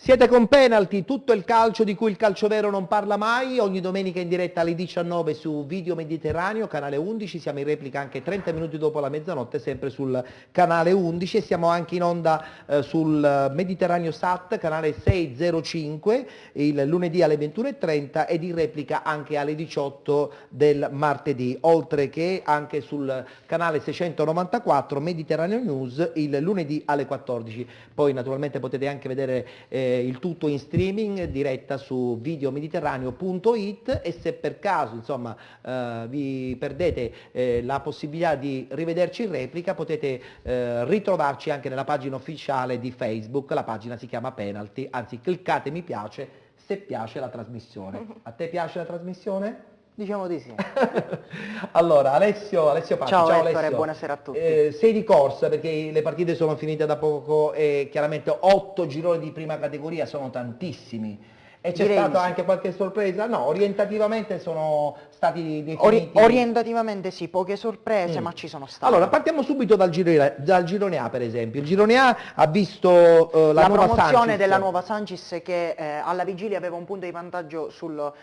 Siete con Penalty, tutto il calcio di cui il calcio vero non parla mai, ogni domenica in diretta alle 19 su Video Mediterraneo, canale 11, siamo in replica anche 30 minuti dopo la mezzanotte, sempre sul canale 11 e siamo anche in onda sul Mediterraneo Sat, canale 605, il lunedì alle 21:30 ed in replica anche alle 18 del martedì, oltre che anche sul canale 694 Mediterraneo News il lunedì alle 14. Poi naturalmente potete anche vedere il tutto in streaming, diretta su videomediterraneo.it e se per caso insomma vi perdete la possibilità di rivederci in replica potete ritrovarci anche nella pagina ufficiale di Facebook, la pagina si chiama Penalty, anzi cliccate mi piace se piace la trasmissione. A te piace la trasmissione? Diciamo di sì. Allora, Alessio Pacci, Ciao Ettore, Alessio. buonasera a tutti. Sei di corsa perché le partite sono finite da poco e chiaramente 8 gironi di prima categoria sono tantissimi. E c'è Direi stata di sì. anche qualche sorpresa? No, orientativamente sono stati definiti... Orientativamente sì, poche sorprese, ma ci sono state. Allora, partiamo subito dal girone A, per esempio. Il girone A ha visto la nuova promozione Sanchez. della nuova Sanchez che alla vigilia aveva un punto di vantaggio sullo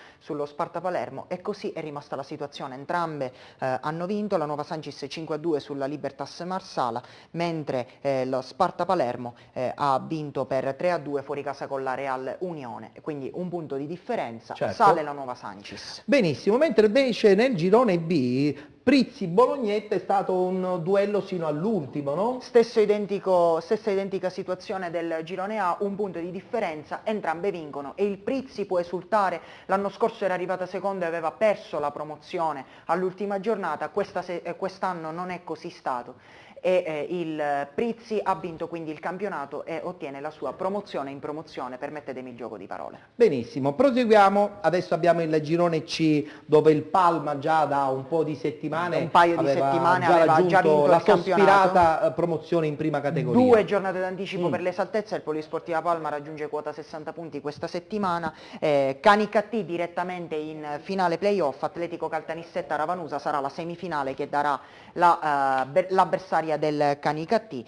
Sparta Palermo e così è rimasta la situazione. Entrambe hanno vinto, la nuova Sanchez 5-2 sulla Libertas Marsala, mentre lo Sparta Palermo ha vinto per 3-2 fuori casa con la Real Unione, quindi un punto di differenza, Certo. sale la nuova Sanchez. Benissimo, mentre invece nel girone B Prizzi-Bolognetta è stato un duello sino all'ultimo, no? Stessa identica situazione del girone A, un punto di differenza, entrambe vincono e il Prizzi può esultare, l'anno scorso era arrivata seconda e aveva perso la promozione all'ultima giornata, quest'anno non è così stato e il Prizzi ha vinto quindi il campionato e ottiene la sua promozione in promozione, permettetemi il gioco di parole. Benissimo, proseguiamo, adesso abbiamo il girone C dove il Palma già da un po' di settimane Un paio di settimane aveva già raggiunto vinto la il campionato. sospirata promozione in prima categoria. 2 giornate d'anticipo per l'esaltezza, il Polisportiva Palma raggiunge quota 60 punti questa settimana, Canicattì direttamente in finale playoff, Atletico Caltanissetta Ravanusa sarà la semifinale che darà l'avversaria del Canicattì,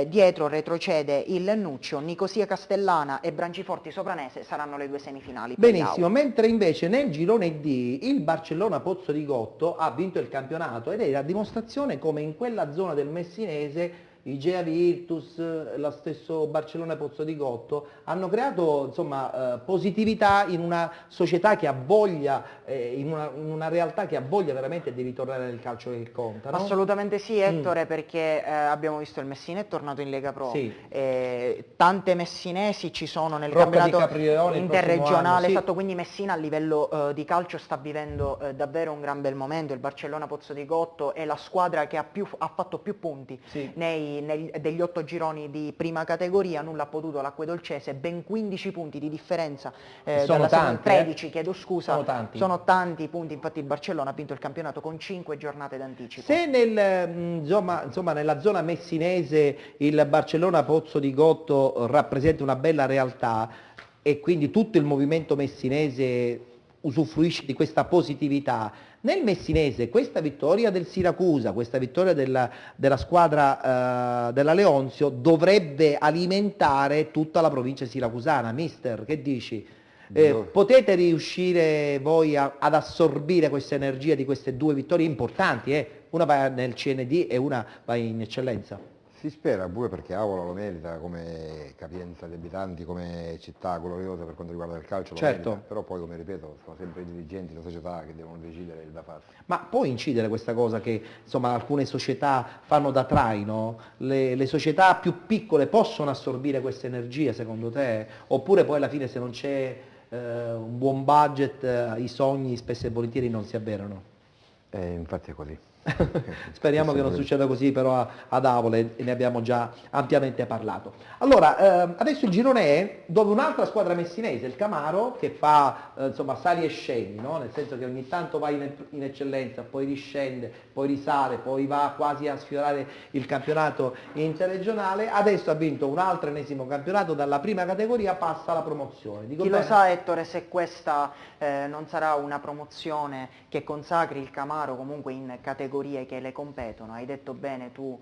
dietro retrocede il Nuccio, Nicosia Castellana e Branciforti Sopranese saranno le due semifinali. Benissimo, mentre invece nel girone D il Barcellona Pozzo di Gotto ha vinto il campionato ed è la dimostrazione come in quella zona del Messinese i Gea Virtus, lo stesso Barcellona Pozzo di Gotto hanno creato insomma positività in una società che ha voglia, in una realtà che ha voglia veramente di ritornare nel calcio che conta, no? Assolutamente sì Ettore, perché abbiamo visto il Messina è tornato in Lega Pro, Sì. tante messinesi ci sono nel Rocca di campionato Caprioli il prossimo interregionale, anno, sì. esatto, quindi Messina a livello di calcio sta vivendo davvero un gran bel momento, il Barcellona Pozzo di Gotto è la squadra che ha fatto più punti Sì. degli 8 gironi di prima categoria, nulla ha potuto l'Acquedolcese, ben 15 punti di differenza, Sono tanti, 13 chiedo scusa, sono tanti punti, infatti il Barcellona ha vinto il campionato con 5 giornate d'anticipo. Se insomma, nella zona messinese il Barcellona Pozzo di Gotto rappresenta una bella realtà e quindi tutto il movimento messinese usufruisce di questa positività, nel Messinese questa vittoria del Siracusa, questa vittoria della squadra della Leonzio dovrebbe alimentare tutta la provincia siracusana. Mister, che dici? Potete riuscire voi ad assorbire questa energia di queste due vittorie importanti? Una va nel CND e una va in eccellenza. Si spera pure perché Avola lo merita come capienza di abitanti, come città gloriosa per quanto riguarda il calcio, lo Certo. merita. Però poi come ripeto sono sempre i dirigenti, la società che devono decidere il da fare. Ma può incidere questa cosa che insomma alcune società fanno da traino? Le società più piccole possono assorbire questa energia secondo te? Oppure poi alla fine se non c'è un buon budget i sogni spesso e volentieri non si avverano? Infatti è così. Speriamo che non succeda così però ad Avola e ne abbiamo già ampiamente parlato. Allora, adesso il girone E, dove un'altra squadra messinese, il Camaro, che fa insomma sali e scendi, no? Nel senso che ogni tanto va in eccellenza, poi riscende, poi risale, poi va quasi a sfiorare il campionato interregionale, adesso ha vinto un altro ennesimo campionato, dalla prima categoria passa alla promozione. Dico Chi bene? lo sa Ettore se questa non sarà una promozione che consacri il Camaro comunque in categoria categorie che le competono. Hai detto bene tu,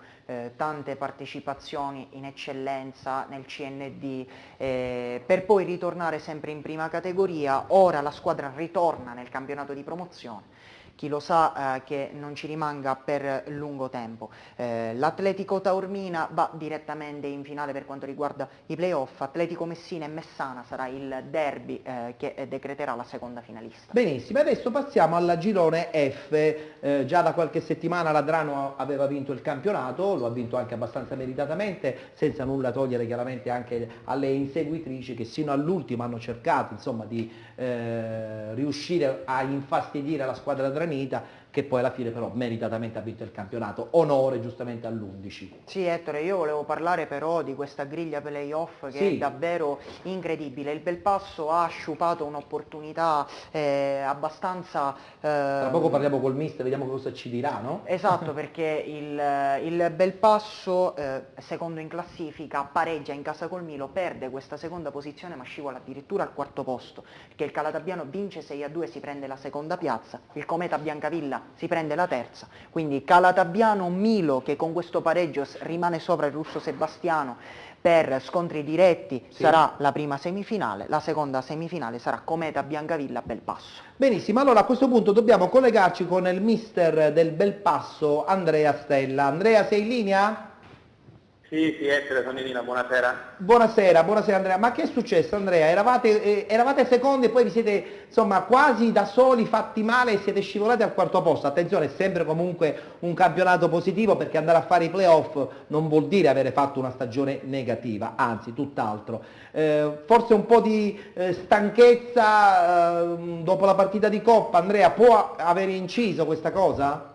tante partecipazioni in eccellenza nel CND, per poi ritornare sempre in prima categoria. Ora la squadra ritorna nel campionato di promozione. Chi lo sa che non ci rimanga per lungo tempo. L'Atletico Taormina va direttamente in finale per quanto riguarda i playoff. Atletico Messina e Messana sarà il derby che decreterà la seconda finalista. Benissimo, adesso passiamo al girone F. Già da qualche settimana l'Adrano aveva vinto il campionato, lo ha vinto anche abbastanza meritatamente, senza nulla togliere chiaramente anche alle inseguitrici che sino all'ultimo hanno cercato insomma di riuscire a infastidire la squadra adranita, che poi alla fine però meritatamente ha vinto il campionato. Onore giustamente all'11. Sì Ettore, io volevo parlare però di questa griglia playoff che Sì. è davvero incredibile. Il Belpasso ha sciupato un'opportunità abbastanza... Tra poco parliamo col mister, vediamo cosa ci dirà, no? Esatto, perché il Belpasso, secondo in classifica, pareggia in casa col Milo, perde questa seconda posizione ma scivola addirittura al quarto posto, perché il Calatabbiano vince 6-2, si prende la seconda piazza, il Cometa Biancavilla si prende la terza, quindi Calatabbiano-Milo che con questo pareggio rimane sopra il Russo Sebastiano per scontri diretti, Sì. sarà la prima semifinale, la seconda semifinale sarà Cometa Biancavilla-Belpasso. Benissimo, allora a questo punto dobbiamo collegarci con il mister del Belpasso, Andrea Stella. Andrea, sei in linea? Sì, Ettore, sono in linea, buonasera. Buonasera, buonasera Andrea. Ma che è successo Andrea? Eravate secondi e poi vi siete insomma quasi da soli fatti male e siete scivolati al quarto posto. Attenzione, è sempre comunque un campionato positivo, perché andare a fare i playoff non vuol dire avere fatto una stagione negativa, anzi tutt'altro. Forse un po' di stanchezza dopo la partita di Coppa, Andrea, può aver inciso questa cosa?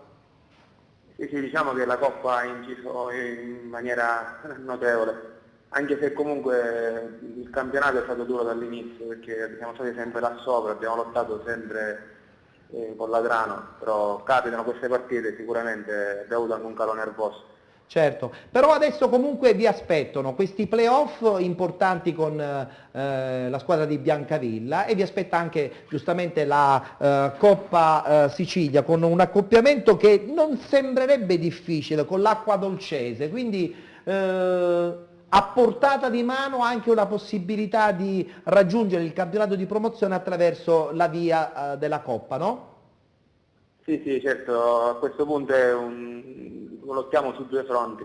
Sì, diciamo che la Coppa ha inciso in maniera notevole, anche se comunque il campionato è stato duro dall'inizio, perché siamo stati sempre là sopra, abbiamo lottato sempre con l'Adrano, però capitano queste partite sicuramente dovuto anche un calo nervoso. Certo, però adesso comunque vi aspettano questi playoff importanti con la squadra di Biancavilla, e vi aspetta anche giustamente la Coppa Sicilia, con un accoppiamento che non sembrerebbe difficile con l'Acqua Dolcese, quindi a portata di mano anche una possibilità di raggiungere il campionato di promozione attraverso la via della Coppa, no? Sì, certo, a questo punto lottiamo su due fronti.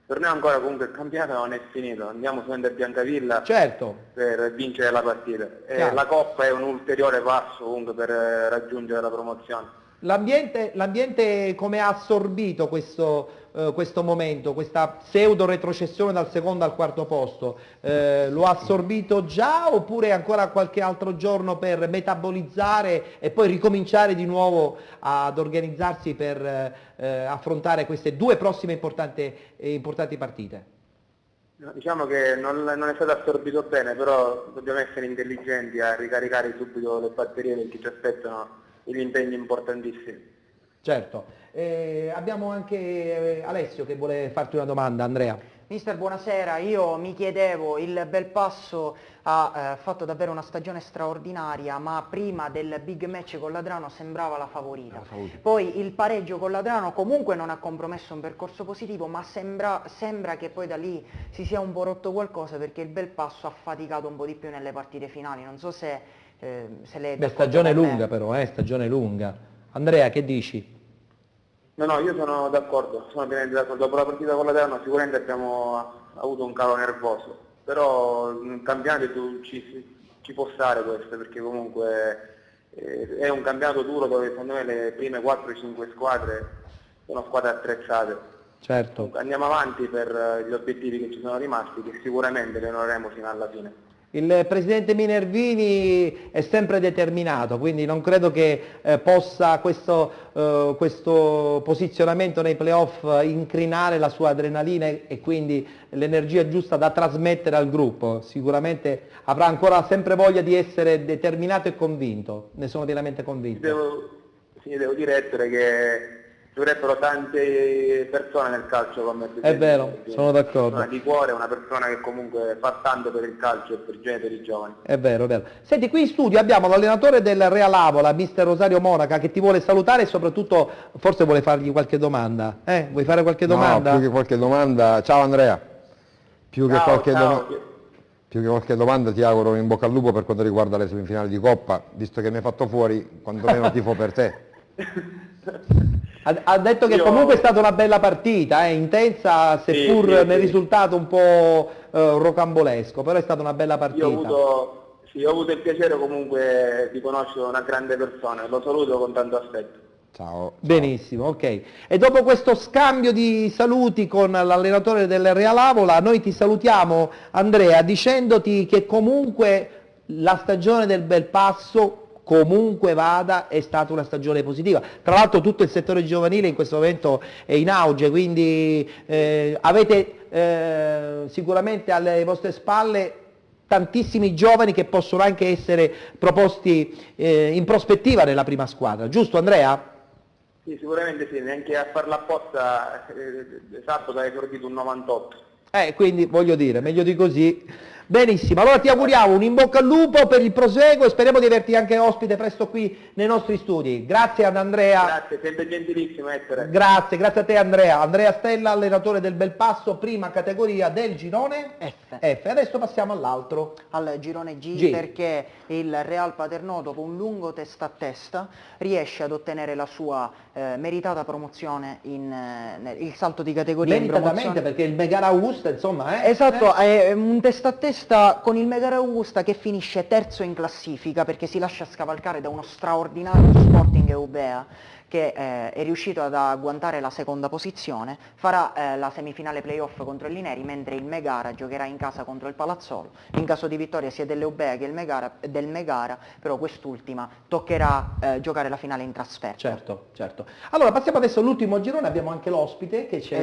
Per noi ancora comunque il campionato non è finito, andiamo solamente a Biancavilla Certo. per vincere la partita. E Chiaro. la Coppa è un ulteriore passo comunque per raggiungere la promozione. L'ambiente come ha assorbito questo momento, questa pseudo retrocessione dal secondo al quarto posto? Lo ha assorbito già, oppure ancora qualche altro giorno per metabolizzare e poi ricominciare di nuovo ad organizzarsi per affrontare queste due prossime importanti partite? No, diciamo che non è stato assorbito bene, però dobbiamo essere intelligenti a ricaricare subito le batterie, perché ci aspettano gli impegni importantissimi. Certo. Abbiamo anche Alessio che vuole farti una domanda, Andrea. Mister, buonasera, io mi chiedevo, il Belpasso ha fatto davvero una stagione straordinaria, ma prima del big match con l'Adrano sembrava la favorita. Poi il pareggio con l'Adrano comunque non ha compromesso un percorso positivo, ma sembra che poi da lì si sia un po' rotto qualcosa, perché il Belpasso ha faticato un po' di più nelle partite finali. Non so se lei... Beh, stagione lunga però, stagione lunga. Andrea, che dici? No, io sono d'accordo, sono pienamente d'accordo. Dopo la partita con l'Adrano sicuramente abbiamo avuto un calo nervoso, però in campionato ci può stare questo, perché comunque è un campionato duro dove secondo me le prime 4-5 squadre sono squadre attrezzate. Certo. Comunque andiamo avanti per gli obiettivi che ci sono rimasti, che sicuramente li onoreremo fino alla fine. Il presidente Minervini è sempre determinato, quindi non credo che possa questo posizionamento nei playoff incrinare la sua adrenalina e quindi l'energia giusta da trasmettere al gruppo. Sicuramente avrà ancora sempre voglia di essere determinato e convinto, ne sono pienamente convinto. Devo dire Ettore che vorrebbero tante persone nel calcio come È vero, sono d'accordo. Una di cuore, una persona che comunque fa tanto per il calcio e per i giovani. È vero, è vero. Senti, qui in studio abbiamo l'allenatore del Real Avola, mister Rosario Monaca, che ti vuole salutare e soprattutto forse vuole fargli qualche domanda. Vuoi fare qualche domanda? No, più che qualche domanda, ciao Andrea, più che qualche domanda ti auguro in bocca al lupo per quanto riguarda le semifinali di Coppa, visto che mi hai fatto fuori, quantomeno tifo per te. Ha detto che comunque è stata una bella partita, intensa, seppur sì. nel risultato un po' rocambolesco, però è stata una bella partita. Ho avuto il piacere comunque di conoscere una grande persona, lo saluto con tanto affetto. Ciao. Benissimo, ok. E dopo questo scambio di saluti con l'allenatore del Real Avola, noi ti salutiamo, Andrea, dicendoti che comunque la stagione del Belpasso, comunque vada, è stata una stagione positiva. Tra l'altro tutto il settore giovanile in questo momento è in auge, quindi avete sicuramente alle vostre spalle tantissimi giovani che possono anche essere proposti in prospettiva nella prima squadra, giusto Andrea? Sì, sicuramente sì, neanche a farla apposta, esatto, che hai esordito un 98. Quindi voglio dire, meglio di così. Benissimo, allora ti auguriamo un in bocca al lupo per il proseguo e speriamo di averti anche ospite presto qui nei nostri studi. Grazie ad Andrea. Grazie, sempre gentilissimo essere. Grazie a te Andrea. Andrea Stella, allenatore del Belpasso, prima categoria del girone F. Adesso passiamo all'altro. Al girone G, perché il Real Paternò, dopo un lungo testa a testa, riesce ad ottenere la sua meritata promozione il salto di categoria in Meritatamente, promozione. perché il Megara Augusta, insomma, Esatto, è un testa a testa con il Megara Augusta che finisce terzo in classifica perché si lascia scavalcare da uno straordinario Sporting Eubea che è riuscito ad agguantare la seconda posizione, farà la semifinale playoff contro il Lineri, mentre il Megara giocherà in casa contro il Palazzolo. In caso di vittoria sia dell'Eubea che del Megara, però quest'ultima toccherà giocare la finale in trasferta. Certo. Allora passiamo adesso all'ultimo girone, abbiamo anche l'ospite che ci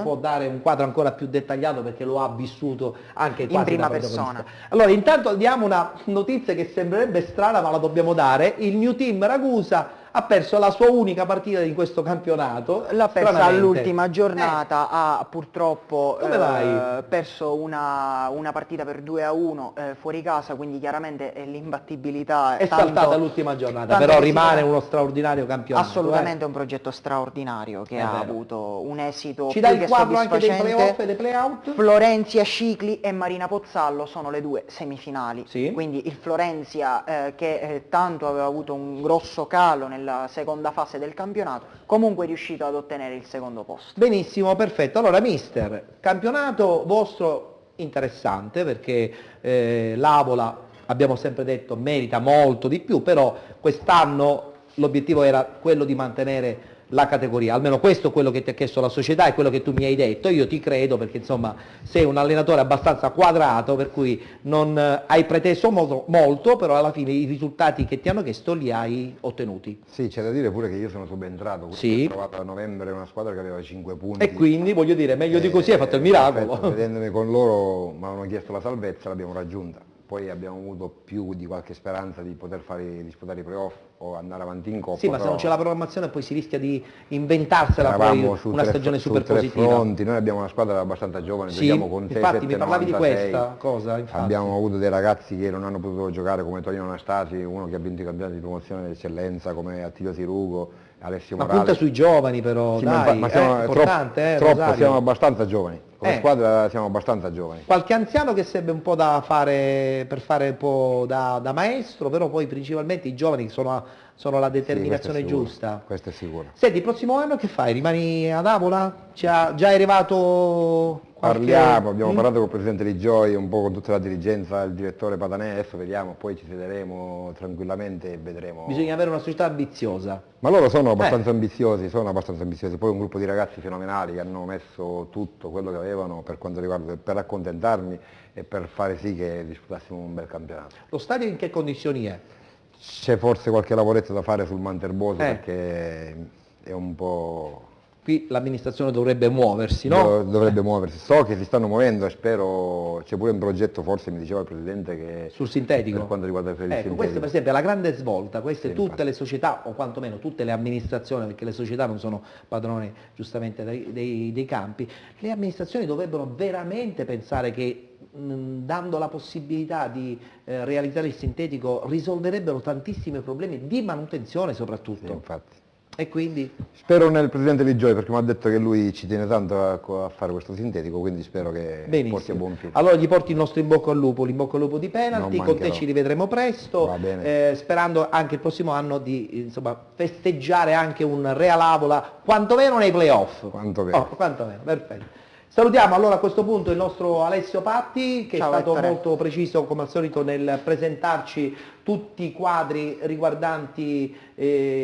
può dare un quadro ancora più dettagliato perché lo ha vissuto anche quasi in prima da persona. Allora intanto diamo una notizia che sembrerebbe strana ma la dobbiamo dare: il New Team Ragusa ha perso la sua unica partita di questo campionato. L'ha persa all'ultima giornata, ha purtroppo perso una partita per 2-1 fuori casa, quindi chiaramente l'imbattibilità è saltata all'ultima giornata, però rimane uno straordinario campionato. Assolutamente un progetto straordinario che ha avuto un esito Ci dai il che quadro anche dei soddisfacente. playoff e dei playout? Florenzia Scicli e Marina Pozzallo sono le due semifinali, quindi il Florenzia che tanto aveva avuto un grosso calo nella seconda fase del campionato, comunque è riuscito ad ottenere il secondo posto. Benissimo, perfetto. Allora mister, campionato vostro interessante perché l'Avola, abbiamo sempre detto, merita molto di più, però quest'anno l'obiettivo era quello di mantenere la categoria, almeno questo è quello che ti ha chiesto la società e quello che tu mi hai detto. Io ti credo perché insomma sei un allenatore abbastanza quadrato, per cui non hai preteso molto, però alla fine i risultati che ti hanno chiesto li hai ottenuti. Sì, c'è da dire pure che io sono subentrato, ho trovato a novembre una squadra che aveva 5 punti. E quindi voglio dire, meglio di così hai fatto il miracolo. Perfetto, vedendomi con loro mi hanno chiesto la salvezza, l'abbiamo raggiunta. Poi abbiamo avuto più di qualche speranza di poter disputare i playoff o andare avanti in Coppa. Sì, ma se non c'è la programmazione poi si rischia di inventarsela poi una stagione super positiva. Fronti. Noi abbiamo una squadra abbastanza giovane, giochiamo con te. Infatti mi parlavi di questa cosa. Abbiamo avuto dei ragazzi che non hanno potuto giocare come Tonino Anastasi, uno che ha vinto i campionati di promozione d'eccellenza come Attilio Sirugo, Alessio Morale. Ma punta sui giovani però, sì, dai, ma siamo è importante, troppo, siamo abbastanza giovani. Come squadra siamo abbastanza giovani. Qualche anziano che serve un po' da fare, per fare un po' da maestro, però poi principalmente i giovani sono la determinazione giusta. Questo è sicuro. Senti, il prossimo anno che fai? Rimani ad Avola? Già è arrivato qualche... Abbiamo parlato con il presidente Di Gioi, un po' con tutta la dirigenza, il direttore Patanè, adesso vediamo, poi ci siederemo tranquillamente e vedremo. Bisogna avere una società ambiziosa. Ma loro sono abbastanza ambiziosi, poi un gruppo di ragazzi fenomenali che hanno messo tutto quello che avevano per quanto riguarda, per accontentarmi e per fare sì che disputassimo un bel campionato. Lo stadio in che condizioni è? C'è forse qualche lavoretto da fare sul Manterboso perché è un po' Qui l'amministrazione dovrebbe muoversi, no? Dovrebbe muoversi. So che si stanno muovendo e spero, c'è pure un progetto, forse mi diceva il Presidente, che Sul sintetico? per quanto riguarda il Ecco, questa per esempio è la grande svolta, queste Sì, tutte infatti. le società, o quantomeno tutte le amministrazioni, perché le società non sono padrone giustamente dei campi, le amministrazioni dovrebbero veramente pensare che dando la possibilità di realizzare il sintetico risolverebbero tantissimi problemi di manutenzione Sì, soprattutto. infatti. E quindi Spero nel Presidente Liggioi, perché mi ha detto che lui ci tiene tanto a fare questo sintetico, quindi spero che porti a benissimo. buon fine. Allora gli porti il nostro in bocca al lupo, l'in bocca al lupo di penalty, Non con te mancherò. ci rivedremo presto, Va bene. sperando anche il prossimo anno di insomma, festeggiare anche un Real Avola, quantomeno nei playoff. Quantomeno. Oh, quantomeno, perfetto. Salutiamo allora a questo punto il nostro Alessio Patti, che Ciao, è stato Ettore. molto preciso come al solito nel presentarci tutti i quadri riguardanti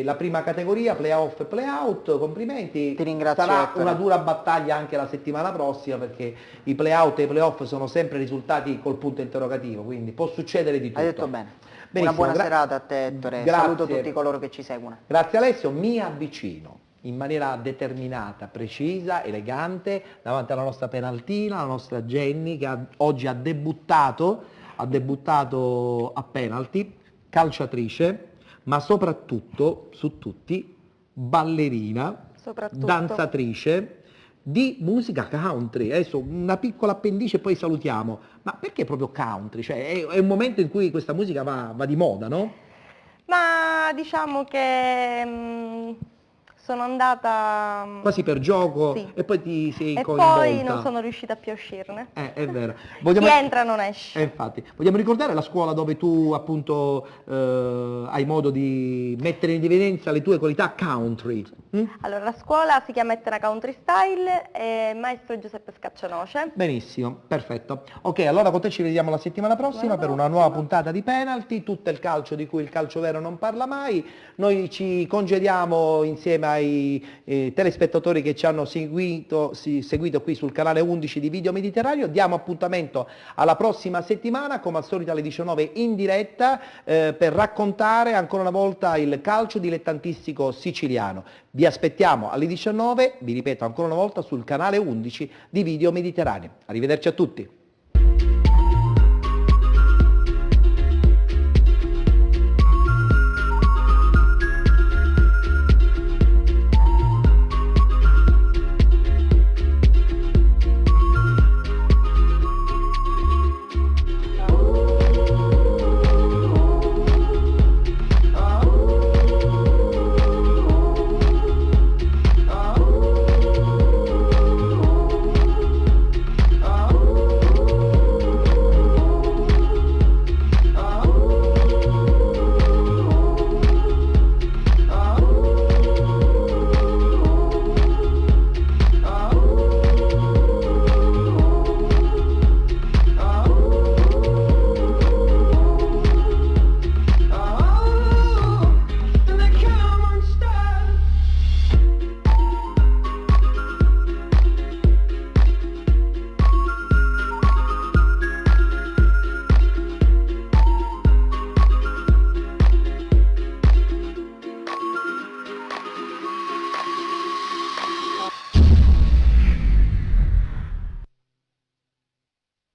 la prima categoria, playoff e playout. Complimenti. Ti ringrazio, Sarà Ettore. una dura battaglia anche la settimana prossima, perché i playout e i playoff sono sempre risultati col punto interrogativo, quindi può succedere di tutto. Hai detto bene. Benissimo, Una buona serata a te, Ettore. Grazie. Saluto tutti coloro che ci seguono. Grazie Alessio, mi avvicino in maniera determinata, precisa, elegante, davanti alla nostra penaltina, la nostra Jenny che oggi ha debuttato a penalty, calciatrice, ma soprattutto, su tutti, ballerina, Soprattutto. danzatrice di musica country. Adesso una piccola appendice e poi salutiamo. Ma perché proprio country? Cioè è un momento in cui questa musica va di moda, no? Ma diciamo che sono andata Quasi per gioco sì. e poi ti sei e coinvolta. poi non sono riuscita più a uscirne. È vero. Chi entra non esce. Infatti, vogliamo ricordare la scuola dove tu appunto hai modo di mettere in evidenza le tue qualità country? Mm? Allora, la scuola si chiama Ettore Country Style e maestro Giuseppe Scaccianoce. Benissimo, perfetto. Ok, allora con te ci vediamo la settimana prossima per una nuova puntata di Penalty, tutto il calcio di cui il calcio vero non parla mai. Noi ci congediamo insieme ai telespettatori che ci hanno seguito qui sul canale 11 di Video Mediterraneo. Diamo appuntamento alla prossima settimana, come al solito alle 19 in diretta, per raccontare ancora una volta il calcio dilettantistico siciliano. Vi aspettiamo alle 19, vi ripeto ancora una volta, sul canale 11 di Video Mediterraneo. Arrivederci a tutti.